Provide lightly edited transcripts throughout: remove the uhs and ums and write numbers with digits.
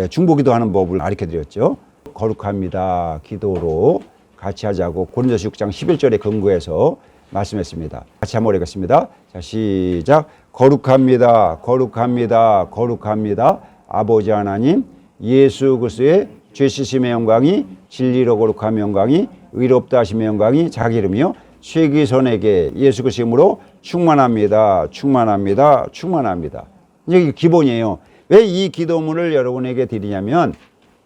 중보기도 하는 법을 가르쳐드렸죠. 거룩합니다 기도로 같이 하자고 고린도서 6장 11절에 근거해서 말씀했습니다. 같이 한번 읽겠습니다. 자, 시작. 거룩합니다 거룩합니다 거룩합니다 아버지 하나님 예수 그리스도의 죄 씻음의 영광이 진리로 거룩함의 영광이 의롭다 하심의 영광이 자기 이름이요 쇠기선에게 예수 그리스도 이름으로 충만합니다 충만합니다 충만합니다. 이게 기본이에요. 왜 이 기도문을 여러분에게 드리냐면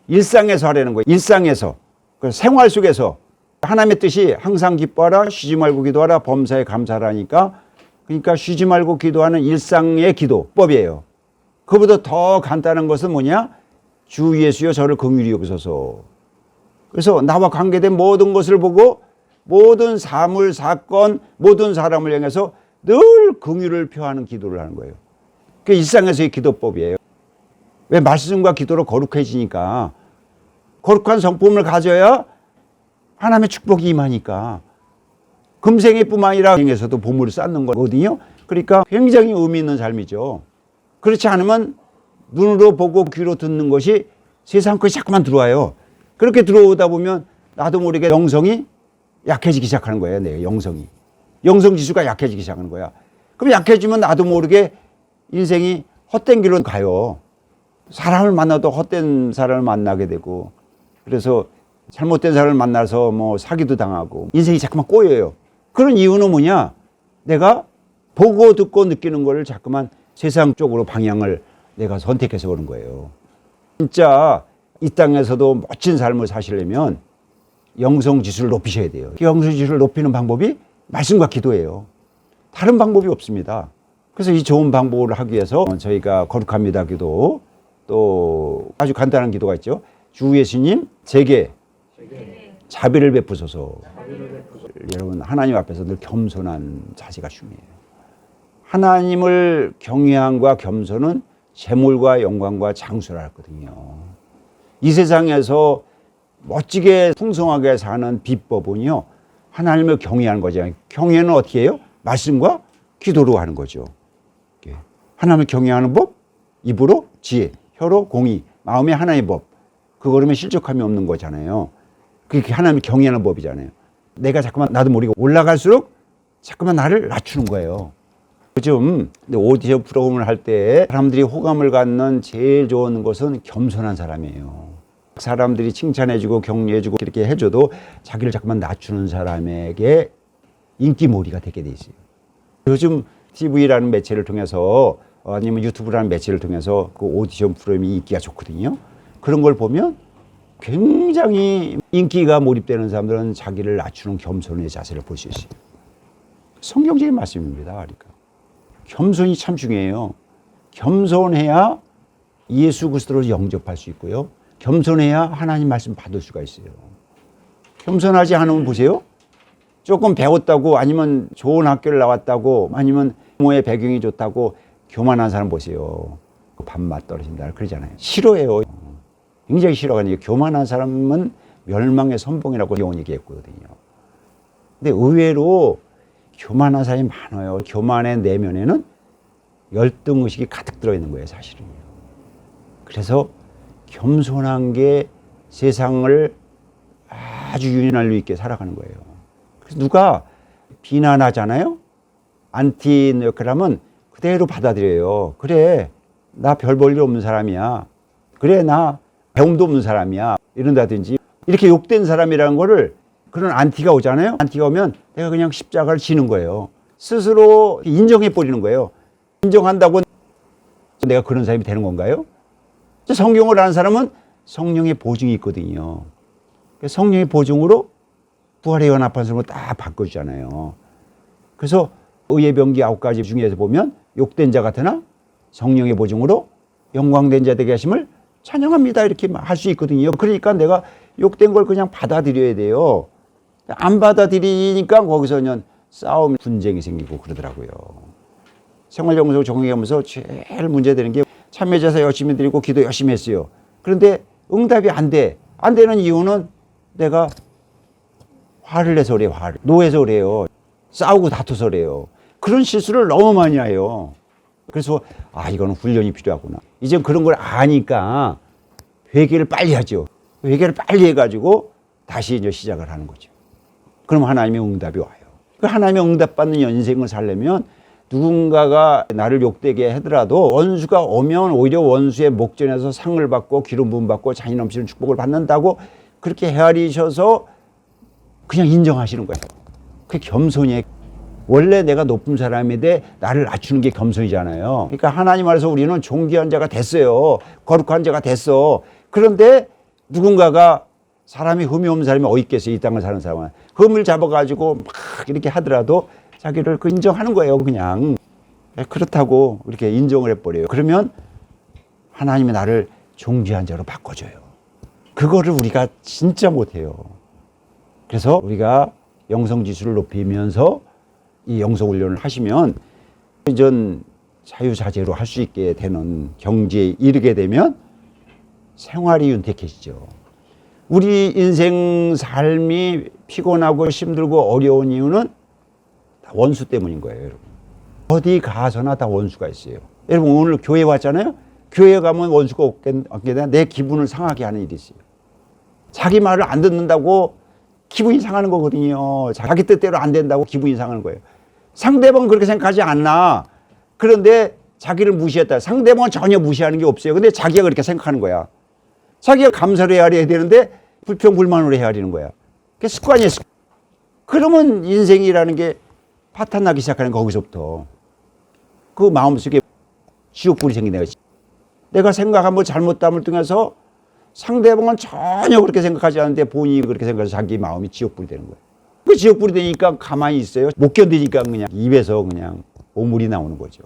일상에서 하라는 거예요. 일상에서 생활 속에서 하나님의 뜻이 항상 기뻐하라 쉬지 말고 기도하라 범사에 감사하라니까, 그러니까 쉬지 말고 기도하는 일상의 기도법이에요. 그보다 더 간단한 것은 뭐냐? 주 예수여 저를 긍휼히 여기소서. 그래서 나와 관계된 모든 것을 보고 모든 사물 사건 모든 사람을 향해서 늘 긍휼을 표하는 기도를 하는 거예요. 그게 일상에서의 기도법이에요. 왜? 말씀과 기도로 거룩해지니까. 거룩한 성품을 가져야 하나님의 축복이 임하니까. 금생의 뿐만 아니라 생에서도 보물을 쌓는 거거든요. 그러니까 굉장히 의미 있는 삶이죠. 그렇지 않으면 눈으로 보고 귀로 듣는 것이 세상 것이 자꾸만 들어와요. 그렇게 들어오다 보면 나도 모르게 영성이 약해지기 시작하는 거예요. 내 영성이. 영성 지수가 약해지기 시작하는 거야. 그럼 약해지면 나도 모르게 인생이 헛된 길로 가요. 사람을 만나도 헛된 사람을 만나게 되고, 그래서 잘못된 사람을 만나서 뭐 사기도 당하고 인생이 자꾸만 꼬여요. 그런 이유는 뭐냐? 내가 보고 듣고 느끼는 거를 자꾸만 세상 쪽으로 방향을 내가 선택해서 그런 거예요. 진짜 이 땅에서도 멋진 삶을 사시려면 영성 지수를 높이셔야 돼요. 영성 지수를 높이는 방법이 말씀과 기도예요. 다른 방법이 없습니다. 그래서 이 좋은 방법을 하기 위해서 저희가 거룩합니다 기도, 또 아주 간단한 기도가 있죠. 주 예수님 제게 자비를 베푸소서. 여러분, 하나님 앞에서 늘 겸손한 자세가 중요해요. 하나님을 경외함과 겸손은 재물과 영광과 장수라 했거든요. 이 세상에서 멋지게 풍성하게 사는 비법은요, 하나님을 경외하는 거잖아요. 경외는 어떻게 해요? 말씀과 기도로 하는 거죠. 하나님을 경외하는 법, 입으로 지혜, 혀로 공의, 마음에 하나의 법. 그거라면 실족함이 없는 거잖아요. 그게 하나님을 경외하는 법이잖아요. 내가 자꾸만 나도 모르게 올라갈수록 자꾸만 나를 낮추는 거예요. 요즘 오디션 프로그램을 할 때 사람들이 호감을 갖는 제일 좋은 것은 겸손한 사람이에요. 사람들이 칭찬해주고 격려해주고 이렇게 해줘도 자기를 자꾸만 낮추는 사람에게 인기몰이가 되게 돼 있어요. 요즘 TV라는 매체를 통해서 아니면 유튜브라는 매체를 통해서 그 오디션 프로그램이 인기가 좋거든요. 그런 걸 보면 굉장히 인기가 몰입되는 사람들은 자기를 낮추는 겸손의 자세를 볼 수 있어요. 성경적인 말씀입니다. 그러니까 겸손이 참 중요해요. 겸손해야 예수 그리스도를 영접할 수 있고요. 겸손해야 하나님 말씀 받을 수가 있어요. 겸손하지 않으면 보세요. 조금 배웠다고, 아니면 좋은 학교를 나왔다고, 아니면 부모의 배경이 좋다고 교만한 사람 보세요. 밥맛 떨어진다 그러잖아요. 싫어해요. 굉장히 싫어하니까. 교만한 사람은 멸망의 선봉이라고 영원 얘기했거든요. 근데 의외로 교만한 사람이 많아요. 교만의 내면에는 열등의식이 가득 들어있는 거예요, 사실은요. 그래서 겸손한 게 세상을 아주 윤활유 있게 살아가는 거예요. 그래서 누가 비난하잖아요. 안티노크라면 그대로 받아들여요. 그래, 나 별 볼 일 없는 사람이야. 그래, 나 배움도 없는 사람이야. 이런다든지. 이렇게 욕된 사람이라는 거를, 그런 안티가 오잖아요. 안티가 오면 내가 그냥 십자가를 지는 거예요. 스스로 인정해버리는 거예요. 인정한다고 내가 그런 사람이 되는 건가요? 성경을 아는 사람은 성령의 보증이 있거든요. 성령의 보증으로 부활의 연합한 사람을 딱 바꿔주잖아요. 그래서 의의 병기 9가지 중에서 보면 욕된 자 같으나 성령의 보증으로 영광된 자 되게 하심을 찬양합니다. 이렇게 할 수 있거든요. 그러니까 내가 욕된 걸 그냥 받아들여야 돼요. 안 받아들이니까 거기서 그냥 싸움, 분쟁이 생기고 그러더라고요. 생활정보소 적용하면서 제일 문제되는 게 참여제사 열심히 드리고 기도 열심히 했어요. 그런데 응답이 안 돼. 안 되는 이유는 내가 화를 내서 그래요. 화를. 노해서 그래요. 싸우고 다투서 그래요. 그런 실수를 너무 많이 해요. 그래서 이거는 훈련이 필요하구나. 이제 그런 걸 아니까 회개를 빨리 하죠. 회개를 빨리 해가지고 다시 이제 시작을 하는 거죠. 그럼 하나님의 응답이 와요. 그 하나님의 응답받는 인생을 살려면 누군가가 나를 욕되게 하더라도 원수가 오면 오히려 원수의 목전에서 상을 받고 기름 부음 받고 잔이 넘치는 축복을 받는다고 그렇게 헤아리셔서 그냥 인정하시는 거예요. 그게 겸손이에요. 원래 내가 높은 사람인데 나를 낮추는 게 겸손이잖아요. 그러니까 하나님 안에서 우리는 존귀한 자가 됐어요. 거룩한 자가 됐어. 그런데 누군가가 사람이 흠이 없는 사람이 어디 있겠어요. 이 땅을 사는 사람은. 흠을 잡아가지고 막 이렇게 하더라도 자기를 인정하는 거예요. 그냥. 그렇다고 이렇게 인정을 해버려요. 그러면 하나님이 나를 존귀한 자로 바꿔줘요. 그거를 우리가 진짜 못해요. 그래서 우리가 영성지수를 높이면서 이 영성훈련을 하시면 이전 자유자재로 할 수 있게 되는 경지에 이르게 되면 생활이 윤택해지죠. 우리 인생 삶이 피곤하고 힘들고 어려운 이유는 다 원수 때문인 거예요, 여러분. 어디 가서나 다 원수가 있어요. 여러분 오늘 교회 왔잖아요. 교회 가면 원수가 없게 되나 내 기분을 상하게 하는 일이 있어요. 자기 말을 안 듣는다고 기분이 상하는 거거든요. 자기 뜻대로 안 된다고 기분이 상하는 거예요. 상대방은 그렇게 생각하지 않나. 그런데 자기를 무시했다. 상대방은 전혀 무시하는 게 없어요. 근데 자기가 그렇게 생각하는 거야. 자기가 감사를 헤아려야 되는데 불평불만으로 헤아리는 거야. 그게 습관이에요. 그러면 인생이라는 게 파탄나기 시작하는 거기서부터. 그 마음속에 지옥불이 생긴다. 내가 생각한 뭐 잘못담을 통해서 상대방은 전혀 그렇게 생각하지 않는데 본인이 그렇게 생각해서 자기 마음이 지옥불이 되는 거예요. 그 지옥불이 되니까 가만히 있어요. 못 견디니까 그냥 입에서 그냥 오물이 나오는 거죠.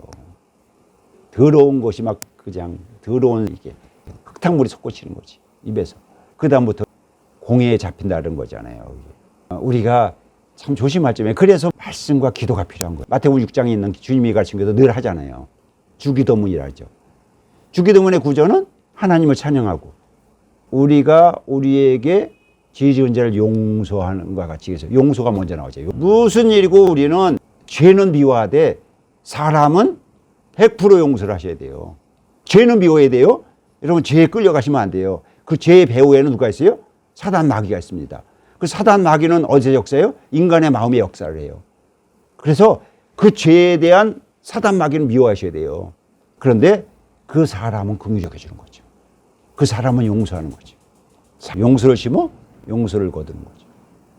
더러운 것이 막 그냥 더러운 이게 흙탕물이 솟구치는 거지. 입에서. 그다음부터 공해에 잡힌다는 거잖아요. 우리가 참 조심할 점이에요. 그래서 말씀과 기도가 필요한 거예요. 마태복음 6장에 있는 주님이 가르친 것도 늘 하잖아요. 주기도문이라 하죠. 주기도문의 구조는 하나님을 찬양하고 우리가 우리에게 죄 지은 자를 용서하는 것과 같이 해서 용서가 먼저 나오죠. 무슨 일이고 우리는 죄는 미워하되 사람은 100% 용서를 하셔야 돼요. 죄는 미워야 돼요. 여러분 죄에 끌려가시면 안 돼요. 그 죄의 배후에는 누가 있어요? 사단 마귀가 있습니다. 그 사단 마귀는 어디서 역사해요? 인간의 마음의 역사를 해요. 그래서 그 죄에 대한 사단 마귀는 미워하셔야 돼요. 그런데 그 사람은 긍휼히 여겨주는 거죠. 그 사람은 용서하는 거죠. 용서를 심어 용서를 거두는 거죠.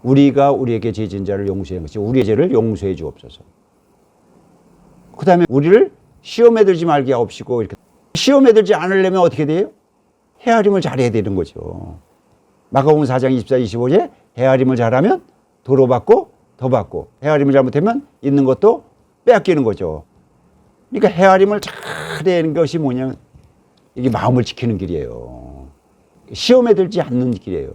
우리가 우리에게 죄 지은 자를 용서하는 것이 우리의 죄를 용서해 주옵소서. 그 다음에 우리를 시험에 들지 말게 하옵시고 이렇게 시험에 들지 않으려면 어떻게 돼요? 헤아림을 잘해야 되는 거죠. 마가복음 4장 24, 25제 헤아림을 잘하면 도로 받고 더 받고 헤아림을 잘못하면 있는 것도 빼앗기는 거죠. 그러니까 헤아림을 잘해야 하는 것이 뭐냐 이게 마음을 지키는 길이에요. 시험에 들지 않는 길이에요.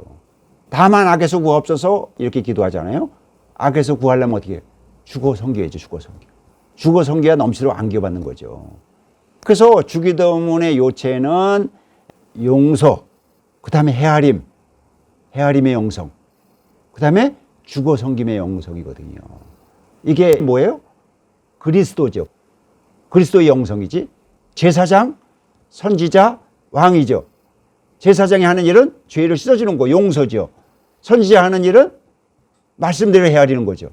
다만 악에서 구하옵소서 이렇게 기도하잖아요. 악에서 구하려면 어떻게 해요? 죽어 섬겨야죠. 죽어 섬겨. 죽어 섬겨야 넘치도록 안겨받는 거죠. 그래서 주기도문의 요체는 용서, 그 다음에 헤아림, 헤아림의 영성, 그 다음에 죽어 섬김의 영성이거든요. 이게 뭐예요? 그리스도죠. 그리스도의 영성이지. 제사장, 선지자, 왕이죠. 제사장이 하는 일은 죄를 씻어주는 거, 용서죠. 선지자 하는 일은 말씀대로 헤아리는 거죠.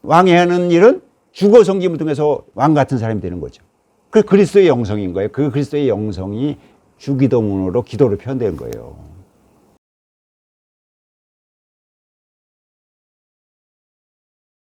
왕이 하는 일은 죽어 섬김을 통해서 왕 같은 사람이 되는 거죠. 그 그리스도의 영성인 거예요. 그 그리스도의 영성이 주기도문으로 기도를 표현된 거예요.